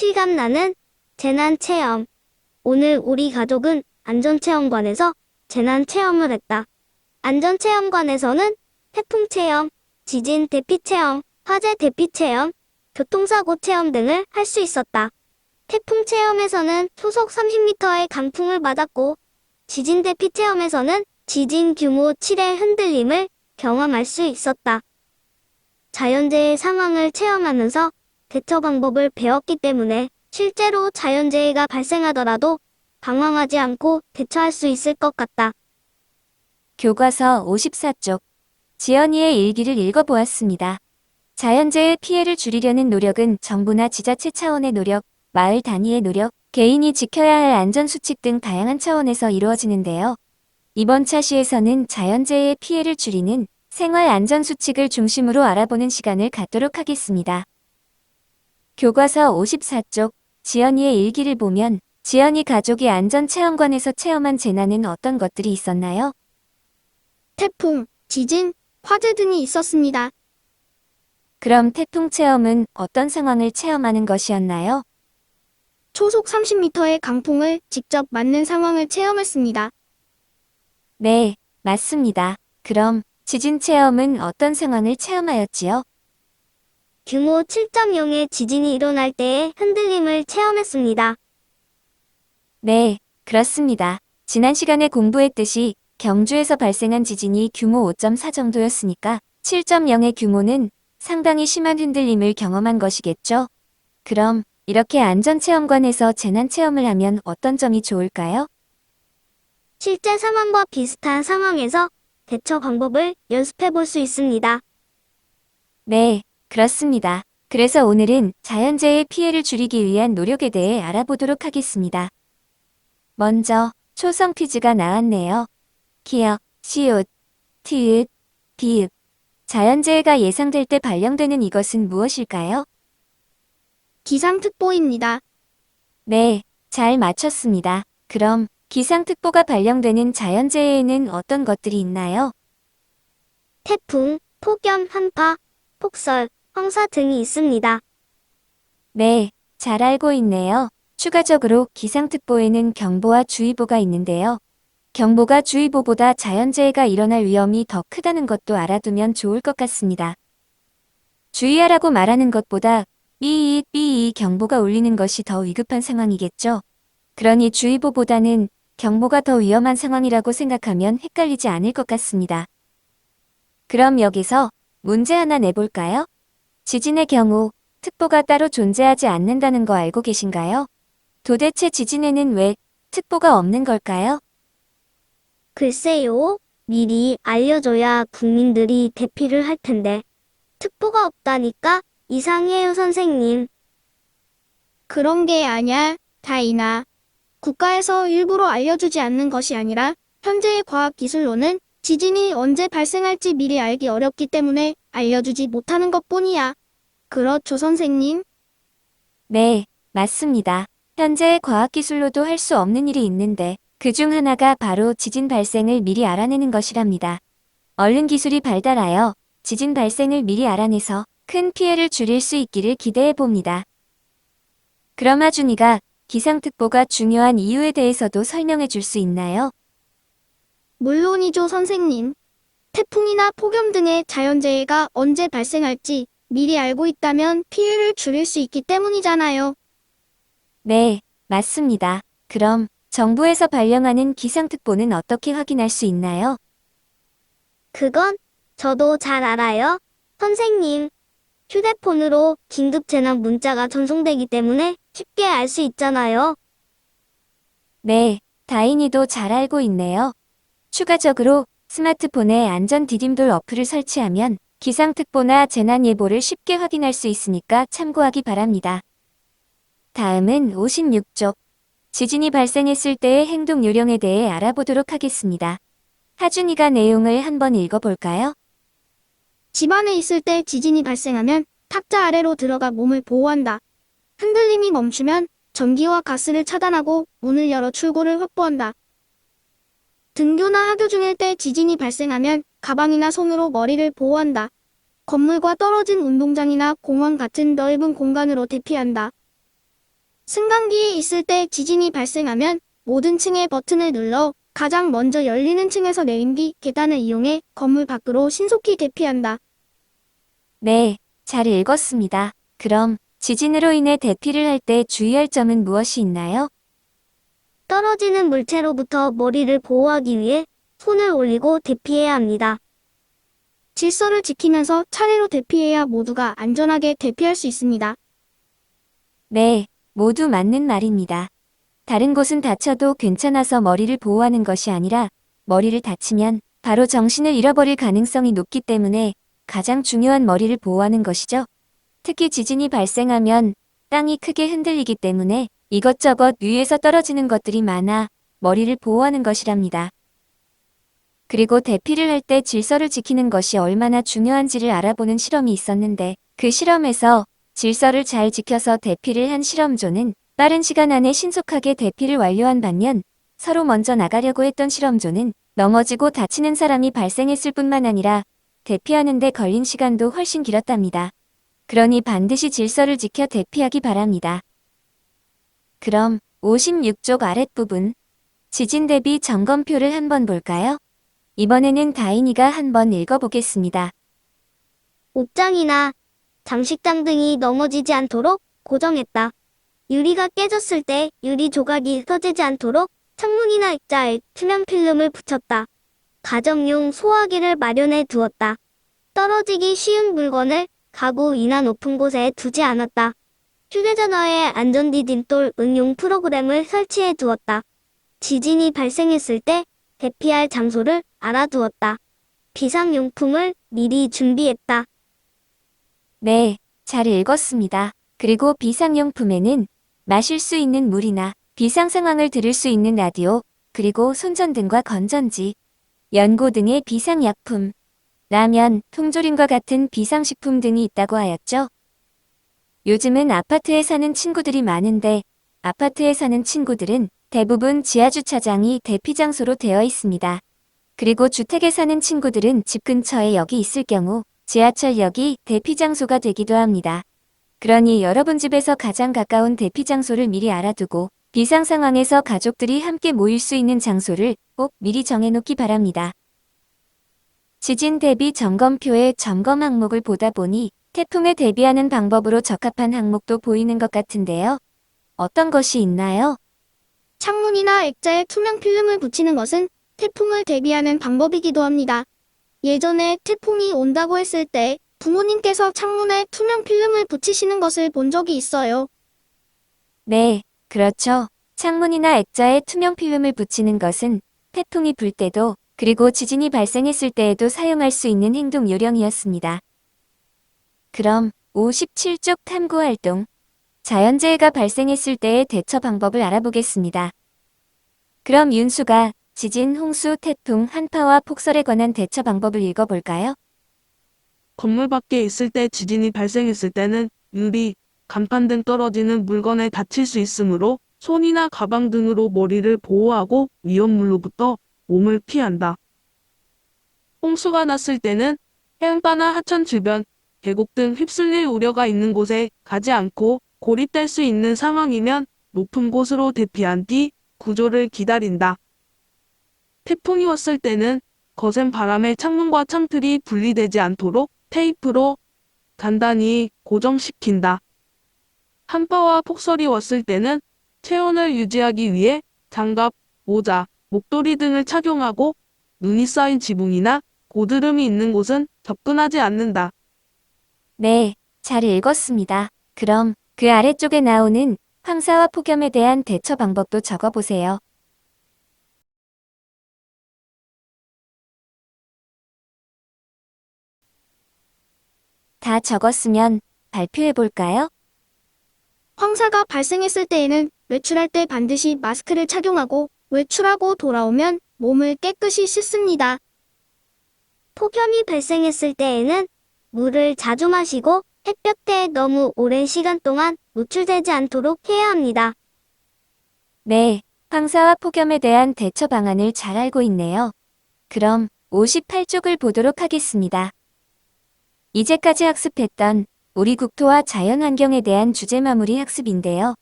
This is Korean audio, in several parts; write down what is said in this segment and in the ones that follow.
실감나는 재난체험. 오늘 우리 가족은 안전체험관에서 재난체험을 했다. 안전체험관에서는 태풍체험, 지진 대피체험, 화재 대피체험, 교통사고 체험 등을 할 수 있었다. 태풍체험에서는 초속 30m의 강풍을 맞았고, 지진 대피체험에서는 지진 규모 7의 흔들림을 경험할 수 있었다. 자연재해 상황을 체험하면서 대처 방법을 배웠기 때문에 실제로 자연재해가 발생하더라도 방황하지 않고 대처할 수 있을 것 같다. 교과서 54쪽. 지연이의 일기를 읽어보았습니다. 자연재해 피해를 줄이려는 노력은 정부나 지자체 차원의 노력, 마을 단위의 노력, 개인이 지켜야 할 안전수칙 등 다양한 차원에서 이루어지는데요. 이번 차시에서는 자연재해의 피해를 줄이는 생활안전수칙을 중심으로 알아보는 시간을 갖도록 하겠습니다. 교과서 54쪽. 지연이의 일기를 보면 지연이 가족이 안전체험관에서 체험한 재난은 어떤 것들이 있었나요? 태풍, 지진, 화재 등이 있었습니다. 그럼 태풍 체험은 어떤 상황을 체험하는 것이었나요? 초속 30m의 강풍을 직접 맞는 상황을 체험했습니다. 네, 맞습니다. 그럼 지진 체험은 어떤 상황을 체험하였지요? 규모 7.0의 지진이 일어날 때의 흔들림을 체험했습니다. 네, 그렇습니다. 지난 시간에 공부했듯이 경주에서 발생한 지진이 규모 5.4 정도였으니까 7.0의 규모는 상당히 심한 흔들림을 경험한 것이겠죠? 그럼 이렇게 안전체험관에서 재난체험을 하면 어떤 점이 좋을까요? 실제 상황과 비슷한 상황에서 대처 방법을 연습해 볼 수 있습니다. 네, 그렇습니다. 그래서 오늘은 자연재해 피해를 줄이기 위한 노력에 대해 알아보도록 하겠습니다. 먼저 초성 퀴즈가 나왔네요. 기역, 시옷, 티읕, 비읍. 자연재해가 예상될 때 발령되는 이것은 무엇일까요? 기상특보입니다. 네, 잘 맞췄습니다. 그럼 기상특보가 발령되는 자연재해에는 어떤 것들이 있나요? 태풍, 폭염, 한파, 폭설, 황사 등이 있습니다. 네, 잘 알고 있네요. 추가적으로 기상특보에는 경보와 주의보가 있는데요. 경보가 주의보보다 자연재해가 일어날 위험이 더 크다는 것도 알아두면 좋을 것 같습니다. 주의하라고 말하는 것보다 삐이 경보가 울리는 것이 더 위급한 상황이겠죠. 그러니 주의보보다는 경보가 더 위험한 상황이라고 생각하면 헷갈리지 않을 것 같습니다. 그럼 여기서 문제 하나 내볼까요? 지진의 경우 특보가 따로 존재하지 않는다는 거 알고 계신가요? 도대체 지진에는 왜 특보가 없는 걸까요? 글쎄요, 미리 알려줘야 국민들이 대피를 할 텐데. 특보가 없다니까 이상해요, 선생님. 그런 게 아냐, 다이나. 국가에서 일부러 알려주지 않는 것이 아니라 현재의 과학기술로는 지진이 언제 발생할지 미리 알기 어렵기 때문에 알려주지 못하는 것뿐이야. 그렇죠, 선생님? 네, 맞습니다. 현재의 과학기술로도 할 수 없는 일이 있는데 그중 하나가 바로 지진 발생을 미리 알아내는 것이랍니다. 얼른 기술이 발달하여 지진 발생을 미리 알아내서 큰 피해를 줄일 수 있기를 기대해 봅니다. 그럼 하준이가 기상특보가 중요한 이유에 대해서도 설명해 줄 수 있나요? 물론이죠, 선생님. 태풍이나 폭염 등의 자연재해가 언제 발생할지 미리 알고 있다면 피해를 줄일 수 있기 때문이잖아요. 네, 맞습니다. 그럼 정부에서 발령하는 기상특보는 어떻게 확인할 수 있나요? 그건 저도 잘 알아요. 선생님, 휴대폰으로 긴급재난 문자가 전송되기 때문에 쉽게 알 수 있잖아요. 네, 다인이도 잘 알고 있네요. 추가적으로 스마트폰에 안전 디딤돌 어플을 설치하면 기상특보나 재난예보를 쉽게 확인할 수 있으니까 참고하기 바랍니다. 다음은 56쪽. 지진이 발생했을 때의 행동 요령에 대해 알아보도록 하겠습니다. 하준이가 내용을 한번 읽어볼까요? 집 안에 있을 때 지진이 발생하면 탁자 아래로 들어가 몸을 보호한다. 흔들림이 멈추면 전기와 가스를 차단하고 문을 열어 출구를 확보한다. 등교나 학교 중일 때 지진이 발생하면 가방이나 손으로 머리를 보호한다. 건물과 떨어진 운동장이나 공원 같은 넓은 공간으로 대피한다. 승강기에 있을 때 지진이 발생하면 모든 층의 버튼을 눌러 가장 먼저 열리는 층에서 내린 뒤 계단을 이용해 건물 밖으로 신속히 대피한다. 네, 잘 읽었습니다. 그럼 지진으로 인해 대피를 할 때 주의할 점은 무엇이 있나요? 떨어지는 물체로부터 머리를 보호하기 위해 손을 올리고 대피해야 합니다. 질서를 지키면서 차례로 대피해야 모두가 안전하게 대피할 수 있습니다. 네, 모두 맞는 말입니다. 다른 곳은 다쳐도 괜찮아서 머리를 보호하는 것이 아니라 머리를 다치면 바로 정신을 잃어버릴 가능성이 높기 때문에 가장 중요한 머리를 보호하는 것이죠. 특히 지진이 발생하면 땅이 크게 흔들리기 때문에 이것저것 위에서 떨어지는 것들이 많아 머리를 보호하는 것이랍니다. 그리고 대피를 할 때 질서를 지키는 것이 얼마나 중요한지를 알아보는 실험이 있었는데 그 실험에서 질서를 잘 지켜서 대피를 한 실험조는 빠른 시간 안에 신속하게 대피를 완료한 반면 서로 먼저 나가려고 했던 실험조는 넘어지고 다치는 사람이 발생했을 뿐만 아니라 대피하는 데 걸린 시간도 훨씬 길었답니다. 그러니 반드시 질서를 지켜 대피하기 바랍니다. 그럼 56쪽 아랫부분 지진 대비 점검표를 한번 볼까요? 이번에는 다인이가 한번 읽어보겠습니다. 옷장이나 장식장 등이 넘어지지 않도록 고정했다. 유리가 깨졌을 때 유리 조각이 터지지 않도록 창문이나 액자에 투명 필름을 붙였다. 가정용 소화기를 마련해 두었다. 떨어지기 쉬운 물건을 가구이나 높은 곳에 두지 않았다. 휴대전화에 안전디딤돌 응용 프로그램을 설치해 두었다. 지진이 발생했을 때 대피할 장소를 알아두었다. 비상용품을 미리 준비했다. 네, 잘 읽었습니다. 그리고 비상용품에는 마실 수 있는 물이나 비상 상황을 들을 수 있는 라디오, 그리고 손전등과 건전지, 연고 등의 비상약품, 라면, 통조림과 같은 비상식품 등이 있다고 하였죠. 요즘은 아파트에 사는 친구들이 많은데 아파트에 사는 친구들은 대부분 지하주차장이 대피장소로 되어 있습니다. 그리고 주택에 사는 친구들은 집 근처에 역이 있을 경우 지하철역이 대피장소가 되기도 합니다. 그러니 여러분 집에서 가장 가까운 대피장소를 미리 알아두고 비상 상황에서 가족들이 함께 모일 수 있는 장소를 꼭 미리 정해놓기 바랍니다. 지진 대비 점검표의 점검 항목을 보다 보니 태풍에 대비하는 방법으로 적합한 항목도 보이는 것 같은데요. 어떤 것이 있나요? 창문이나 액자에 투명 필름을 붙이는 것은 태풍을 대비하는 방법이기도 합니다. 예전에 태풍이 온다고 했을 때 부모님께서 창문에 투명 필름을 붙이시는 것을 본 적이 있어요. 네, 그렇죠. 창문이나 액자에 투명 필름을 붙이는 것은 태풍이 불 때도 그리고 지진이 발생했을 때에도 사용할 수 있는 행동 요령이었습니다. 그럼 57쪽 탐구활동, 자연재해가 발생했을 때의 대처 방법을 알아보겠습니다. 그럼 윤수가 지진, 홍수, 태풍, 한파와 폭설에 관한 대처 방법을 읽어볼까요? 건물 밖에 있을 때 지진이 발생했을 때는 유리, 간판 등 떨어지는 물건에 다칠 수 있으므로 손이나 가방 등으로 머리를 보호하고 위험물로부터 몸을 피한다. 홍수가 났을 때는 해안가나 하천 주변, 계곡 등 휩쓸릴 우려가 있는 곳에 가지 않고 고립될 수 있는 상황이면 높은 곳으로 대피한 뒤 구조를 기다린다. 태풍이 왔을 때는 거센 바람에 창문과 창틀이 분리되지 않도록 테이프로 단단히 고정시킨다. 한파와 폭설이 왔을 때는 체온을 유지하기 위해 장갑, 모자, 목도리 등을 착용하고 눈이 쌓인 지붕이나 고드름이 있는 곳은 접근하지 않는다. 네, 잘 읽었습니다. 그럼 그 아래쪽에 나오는 황사와 폭염에 대한 대처 방법도 적어보세요. 다 적었으면 발표해볼까요? 황사가 발생했을 때에는 외출할 때 반드시 마스크를 착용하고 외출하고 돌아오면 몸을 깨끗이 씻습니다. 폭염이 발생했을 때에는 물을 자주 마시고 햇볕에 너무 오랜 시간 동안 노출되지 않도록 해야 합니다. 네, 황사와 폭염에 대한 대처 방안을 잘 알고 있네요. 그럼 58쪽을 보도록 하겠습니다. 이제까지 학습했던 우리 국토와 자연환경에 대한 주제 마무리 학습인데요.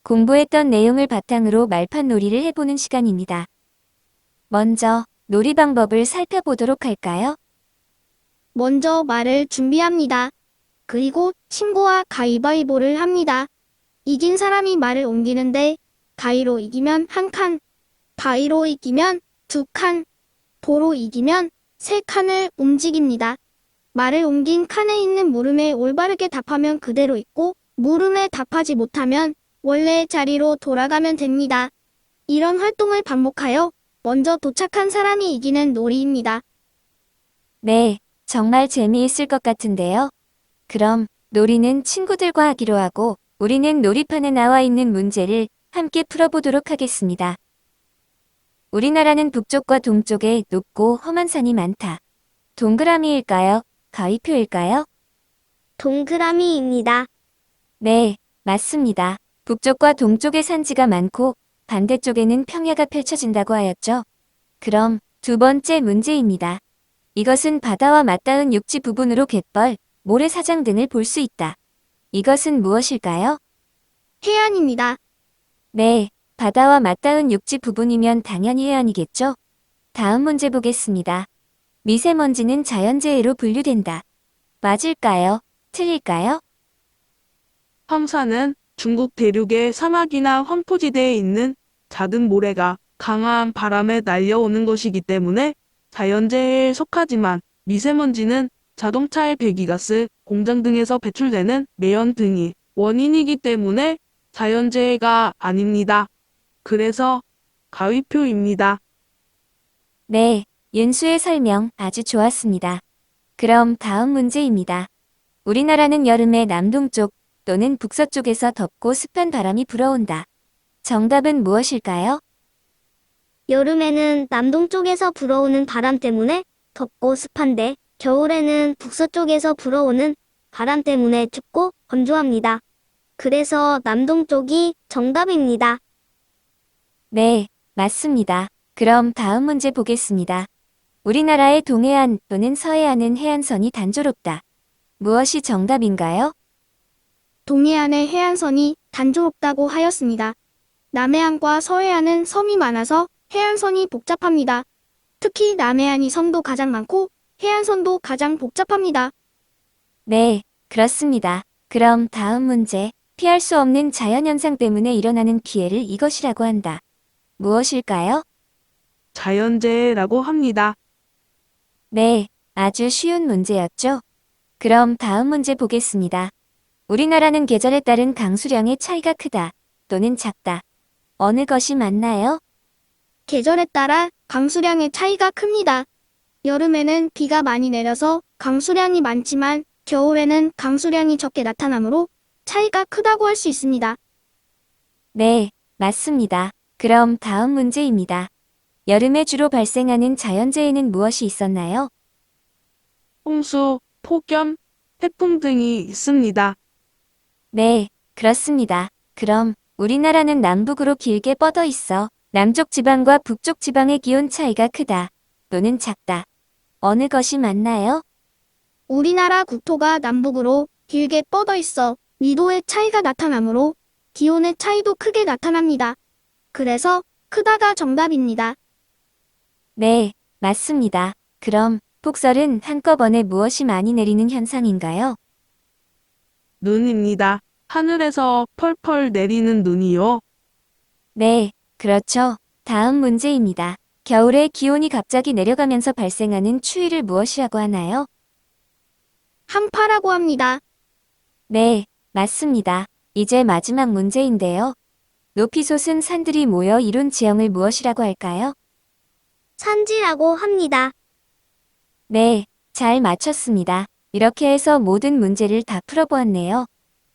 공부했던 내용을 바탕으로 말판 놀이를 해보는 시간입니다. 먼저 놀이 방법을 살펴보도록 할까요? 먼저 말을 준비합니다. 그리고 친구와 가위바위보를 합니다. 이긴 사람이 말을 옮기는데 가위로 이기면 한 칸, 바위로 이기면 두 칸, 보로 이기면 세 칸을 움직입니다. 말을 옮긴 칸에 있는 물음에 올바르게 답하면 그대로 있고 물음에 답하지 못하면 원래의 자리로 돌아가면 됩니다. 이런 활동을 반복하여 먼저 도착한 사람이 이기는 놀이입니다. 네, 정말 재미있을 것 같은데요. 그럼 놀이는 친구들과 하기로 하고 우리는 놀이판에 나와 있는 문제를 함께 풀어보도록 하겠습니다. 우리나라는 북쪽과 동쪽에 높고 험한 산이 많다. 동그라미일까요? 가위표일까요? 동그라미입니다. 네, 맞습니다. 북쪽과 동쪽에 산지가 많고 반대쪽에는 평야가 펼쳐진다고 하였죠. 그럼 두 번째 문제입니다. 이것은 바다와 맞닿은 육지 부분으로 갯벌, 모래사장 등을 볼 수 있다. 이것은 무엇일까요? 해안입니다. 네, 바다와 맞닿은 육지 부분이면 당연히 해안이겠죠? 다음 문제 보겠습니다. 미세먼지는 자연재해로 분류된다. 맞을까요? 틀릴까요? 황사는 중국 대륙의 사막이나 황토지대에 있는 작은 모래가 강한 바람에 날려오는 것이기 때문에 자연재해에 속하지만 미세먼지는 자동차의 배기가스, 공장 등에서 배출되는 매연 등이 원인이기 때문에 자연재해가 아닙니다. 그래서 가위표입니다. 네, 윤수의 설명 아주 좋았습니다. 그럼 다음 문제입니다. 우리나라는 여름에 남동쪽 또는 북서쪽에서 덥고 습한 바람이 불어온다. 정답은 무엇일까요? 여름에는 남동쪽에서 불어오는 바람 때문에 덥고 습한데 겨울에는 북서쪽에서 불어오는 바람 때문에 춥고 건조합니다. 그래서 남동쪽이 정답입니다. 네, 맞습니다. 그럼 다음 문제 보겠습니다. 우리나라의 동해안 또는 서해안은 해안선이 단조롭다. 무엇이 정답인가요? 동해안의 해안선이 단조롭다고 하였습니다. 남해안과 서해안은 섬이 많아서 해안선이 복잡합니다. 특히 남해안이 섬도 가장 많고 해안선도 가장 복잡합니다. 네, 그렇습니다. 그럼 다음 문제. 피할 수 없는 자연현상 때문에 일어나는 피해를 이것이라고 한다. 무엇일까요? 자연재해라고 합니다. 네, 아주 쉬운 문제였죠? 그럼 다음 문제 보겠습니다. 우리나라는 계절에 따른 강수량의 차이가 크다 또는 작다. 어느 것이 맞나요? 계절에 따라 강수량의 차이가 큽니다. 여름에는 비가 많이 내려서 강수량이 많지만 겨울에는 강수량이 적게 나타나므로 차이가 크다고 할 수 있습니다. 네, 맞습니다. 그럼 다음 문제입니다. 여름에 주로 발생하는 자연재해는 무엇이 있었나요? 홍수, 폭염, 태풍 등이 있습니다. 네, 그렇습니다. 그럼 우리나라는 남북으로 길게 뻗어 있어 남쪽 지방과 북쪽 지방의 기온 차이가 크다 또는 작다. 어느 것이 맞나요? 우리나라 국토가 남북으로 길게 뻗어 있어 위도의 차이가 나타나므로 기온의 차이도 크게 나타납니다. 그래서 크다가 정답입니다. 네, 맞습니다. 그럼 폭설은 한꺼번에 무엇이 많이 내리는 현상인가요? 눈입니다. 하늘에서 펄펄 내리는 눈이요. 네, 그렇죠. 다음 문제입니다. 겨울에 기온이 갑자기 내려가면서 발생하는 추위를 무엇이라고 하나요? 한파라고 합니다. 네, 맞습니다. 이제 마지막 문제인데요. 높이 솟은 산들이 모여 이룬 지형을 무엇이라고 할까요? 산지라고 합니다. 네, 잘 맞췄습니다. 이렇게 해서 모든 문제를 다 풀어보았네요.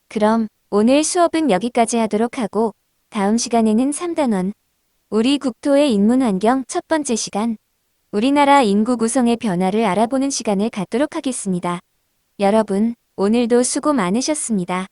그럼 오늘 수업은 여기까지 하도록 하고 다음 시간에는 3단원 우리 국토의 인문환경 첫 번째 시간 우리나라 인구 구성의 변화를 알아보는 시간을 갖도록 하겠습니다. 여러분, 오늘도 수고 많으셨습니다.